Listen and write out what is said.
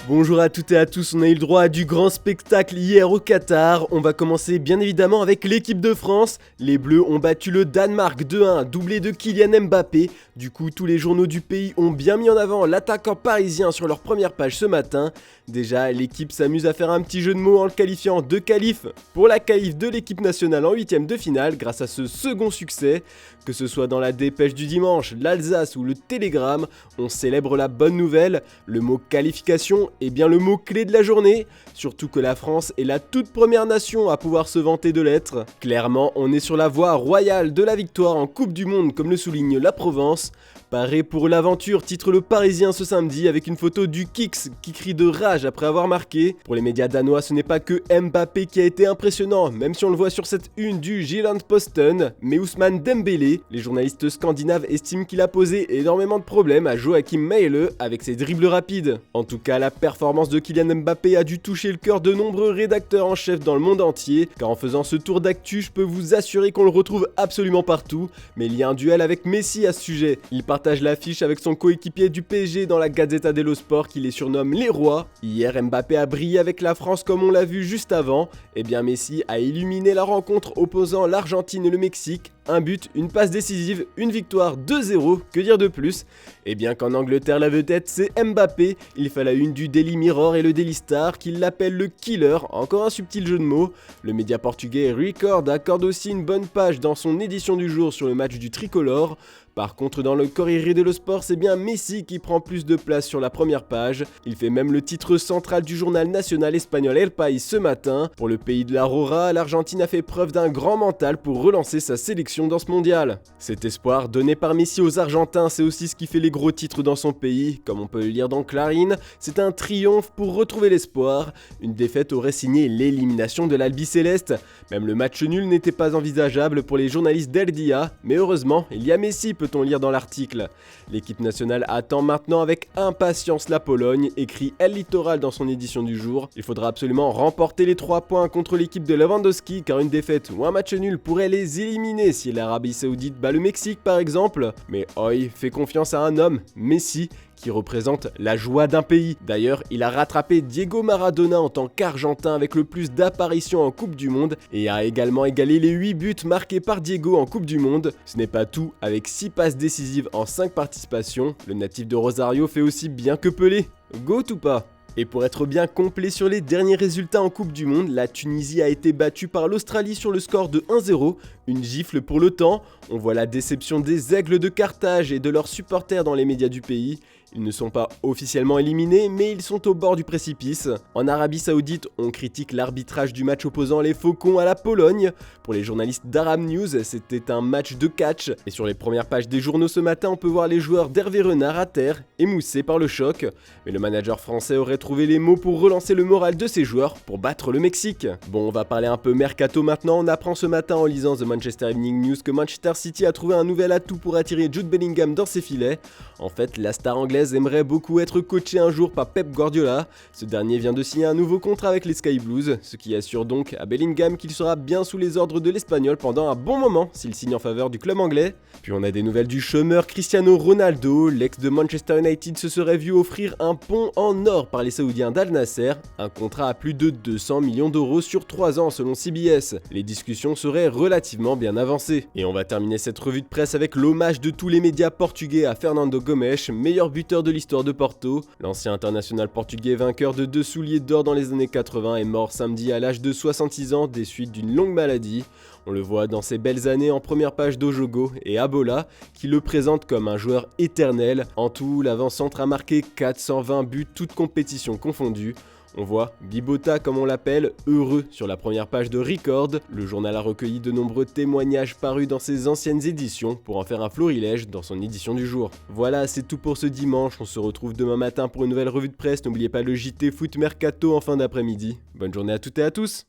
Bonjour à toutes et à tous, on a eu le droit à du grand spectacle hier au Qatar. On va commencer bien évidemment avec l'équipe de France. Les Bleus ont battu le Danemark 2-1, doublé de Kylian Mbappé. Du coup, tous les journaux du pays ont bien mis en avant l'attaquant parisien sur leur première page ce matin. Déjà, l'équipe s'amuse à faire un petit jeu de mots en le qualifiant de qualif pour la qualif de l'équipe nationale en huitième de finale grâce à ce second succès. Que ce soit dans la dépêche du dimanche, l'Alsace ou le Télégramme, on célèbre la bonne nouvelle. Le mot qualification est bien le mot clé de la journée, surtout que la France est la toute première nation à pouvoir se vanter de l'être. Clairement, on est sur la voie royale de la victoire en Coupe du Monde comme le souligne la Provence. Paré pour l'aventure, titre le Parisien ce samedi avec une photo du Kix qui crie de rage après avoir marqué. Pour les médias danois, ce n'est pas que Mbappé qui a été impressionnant, même si on le voit sur cette une du Jyllands-Posten, mais Ousmane Dembélé. Les journalistes scandinaves estiment qu'il a posé énormément de problèmes à Joachim Mæhle avec ses dribbles rapides. En tout cas, la performance de Kylian Mbappé a dû toucher le cœur de nombreux rédacteurs en chef dans le monde entier, car en faisant ce tour d'actu, je peux vous assurer qu'on le retrouve absolument partout, mais il y a un duel avec Messi à ce sujet. Il partage l'affiche avec son coéquipier du PSG dans la Gazzetta dello Sport qui les surnomme les rois. Hier, Mbappé a brillé avec la France comme on l'a vu juste avant. Et bien Messi a illuminé la rencontre opposant l'Argentine et le Mexique. Un but, une passe décisive, une victoire 2-0, que dire de plus? Et bien qu'en Angleterre la vedette c'est Mbappé, il fait la une du Daily Mirror et le Daily Star qui l'appelle le killer, encore un subtil jeu de mots. Le média portugais Record accorde aussi une bonne page dans son édition du jour sur le match du tricolore. Par contre, dans le Corriere dello Sport, c'est bien Messi qui prend plus de place sur la première page. Il fait même le titre central du journal national espagnol El País ce matin. Pour le pays de l'Aurora, l'Argentine a fait preuve d'un grand mental pour relancer sa sélection dans ce mondial. Cet espoir donné par Messi aux Argentins, c'est aussi ce qui fait les gros titres dans son pays. Comme on peut le lire dans Clarín, c'est un triomphe pour retrouver l'espoir. Une défaite aurait signé l'élimination de l'Albiceleste. Même le match nul n'était pas envisageable pour les journalistes d'El Dia, mais heureusement, il y a Messi, peut-on lire dans l'article. L'équipe nationale attend maintenant avec impatience la Pologne, écrit El Littoral dans son édition du jour. Il faudra absolument remporter les 3 points contre l'équipe de Lewandowski, car une défaite ou un match nul pourrait les éliminer si l'Arabie Saoudite bat le Mexique par exemple. Mais oi, fait confiance à un homme, Messi, qui représente la joie d'un pays. D'ailleurs, il a rattrapé Diego Maradona en tant qu'Argentin avec le plus d'apparitions en Coupe du Monde et a également égalé les 8 buts marqués par Diego en Coupe du Monde. Ce n'est pas tout, avec 6 passes décisives en 5 participations, le natif de Rosario fait aussi bien que Pelé. Goat ou pas? Et pour être bien complet sur les derniers résultats en Coupe du Monde, la Tunisie a été battue par l'Australie sur le score de 1-0, une gifle pour le temps. On voit la déception des Aigles de Carthage et de leurs supporters dans les médias du pays. Ils ne sont pas officiellement éliminés, mais ils sont au bord du précipice. En Arabie Saoudite, on critique l'arbitrage du match opposant les Faucons à la Pologne. Pour les journalistes d'Arab News, c'était un match de catch. Et sur les premières pages des journaux ce matin, on peut voir les joueurs d'Hervé Renard à terre, émoussés par le choc. Mais le manager français aurait trouvé les mots pour relancer le moral de ses joueurs pour battre le Mexique. Bon, on va parler un peu mercato maintenant. On apprend ce matin en lisant The Manchester Evening News que Manchester City a trouvé un nouvel atout pour attirer Jude Bellingham dans ses filets. En fait, la star anglaise aimerait beaucoup être coachée un jour par Pep Guardiola. Ce dernier vient de signer un nouveau contrat avec les Sky Blues, ce qui assure donc à Bellingham qu'il sera bien sous les ordres de l'Espagnol pendant un bon moment s'il signe en faveur du club anglais. Puis on a des nouvelles du chômeur Cristiano Ronaldo. L'ex de Manchester United se serait vu offrir un pont en or par les Saoudiens d'Al Nasser, un contrat à plus de 200 millions d'euros sur 3 ans selon CBS. Les discussions seraient relativement bien avancées. Et on va terminer cette revue de presse avec l'hommage de tous les médias portugais à Fernando Gomes, meilleur buteur de l'histoire de Porto. L'ancien international portugais vainqueur de 2 souliers d'or dans les années 80 est mort samedi à l'âge de 66 ans des suites d'une longue maladie. On le voit dans ses belles années en première page d'Ojogo et Abola, qui le présentent comme un joueur éternel. En tout, l'avant-centre a marqué 420 buts, toutes compétitions confondues. On voit Bibota, comme on l'appelle, heureux sur la première page de Record. Le journal a recueilli de nombreux témoignages parus dans ses anciennes éditions pour en faire un florilège dans son édition du jour. Voilà, c'est tout pour ce dimanche. On se retrouve demain matin pour une nouvelle revue de presse. N'oubliez pas le JT Foot Mercato en fin d'après-midi. Bonne journée à toutes et à tous.